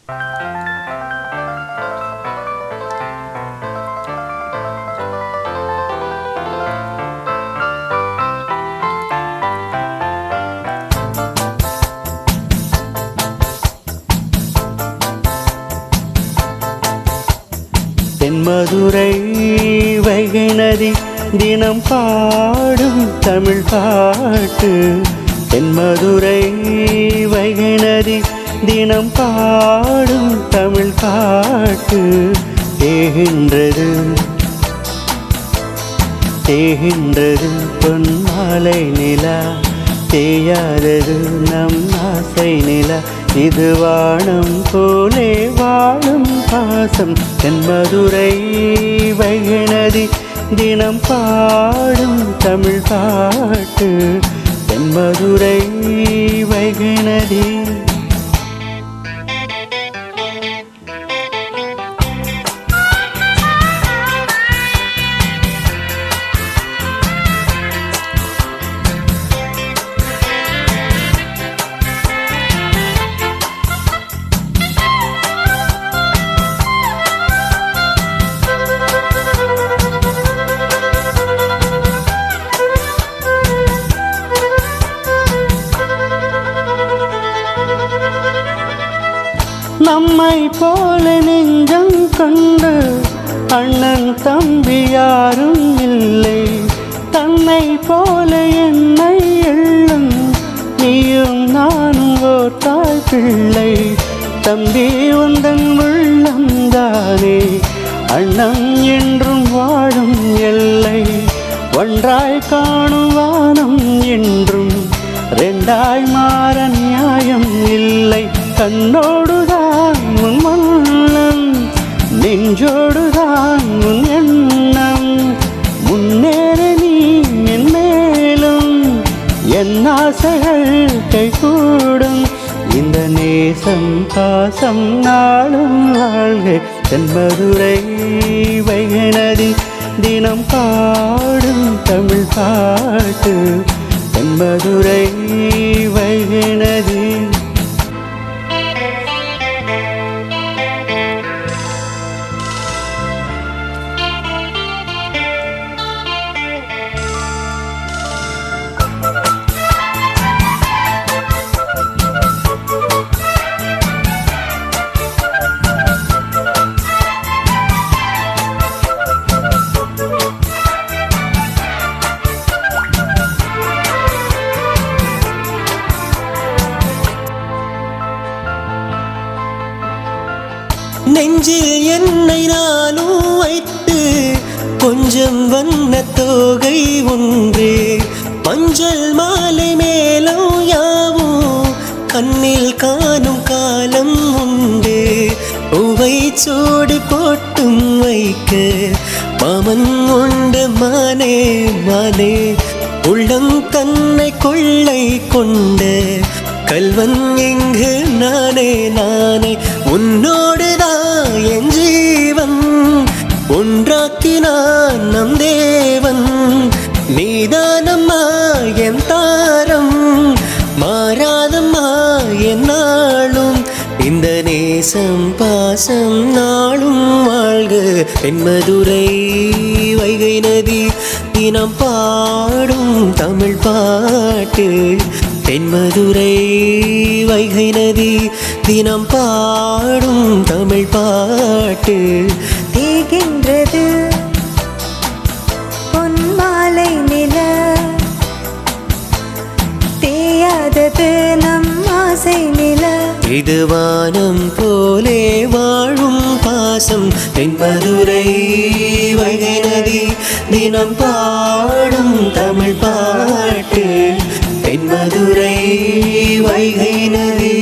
தென்மதுரை வைகை நதி தினம் பாடும் தமிழ் பாட்டு. தென்மதுரை வைகை நதி தினம் பாடும் தமிழ் பாட்டு. தேகின்றது தேகின்றது பொன்மாலை நிலா, தேயாதது நம் ஆசை நிலா. இது வானம் போலே வாழும் பாசம். தென்மதுரை வைகை நதி தினம் பாடும் தமிழ் பாட்டு. தென்மதுரை வைகை நதி. நம்மை போல நெஞ்சம் கொண்டு அண்ணன் தம்பி யாரும் இல்லை. தன்னை போல என்னை எள்ளும் நீயும் நானும் ஓர் தாய் பிள்ளை. தம்பி உந்தன் உள்ளம்தானே அண்ணன் என்றும் வாழும் எல்லை. ஒன்றாய் காணும் வானம் என்றும் ரெண்டாய் மாற நியாயம் இல்லை. கண்ணோடுதான் உன் மன்னம், நெஞ்சோடுதான் உன் எண்ணம். முன்னேற நீ என் மேலும் என் ஆசைகள் கைகூடும். இந்த நேசம் பாசம் நாளும் வாழ்க. தென்மதுரை வைகை நதி தினம் பாடும் தமிழ் பாட்டு. தென்மதுரை வைகை நதி. நெஞ்சில் என்னை நானும் வைத்து கொஞ்சம் வண்ண தோகை ஒன்று, மஞ்சள் மாலை மேலும் யாவும் கண்ணில் காணும் காலம் உண்டு. பூவை சோடு போட்டும் வைக்க மாமன் உண்டு மானே மானே. உள்ளம் தன்னை கொள்ளை கொண்ட கல்வன் இங்கு நானே நானே. உன்னோடுதான் என் ஜீவன் ஒன்றாக்கினான் நம் தேவன். நீதானம்மா என் தாரம் மாறாதம்மா என் நாளும். இந்த நேசம் பாசம் நாளும் வாழ்க. தென்மதுரை வைகை நதி தினம் பாடும் தமிழ் பாட்டு. தென்மதுரை வைகை நதி தினம் பாடும் தமிழ் பாட்டு. தேகின்றது பொன்மாலை நில, தேயாதது நம் ஆசை நில. இது வானம் போலே வாழும் பாசம். தென்மதுரை வைகை நதி தினம் பாடும் தமிழ் பாட்டு. தென்மதுரை வைகை நதி.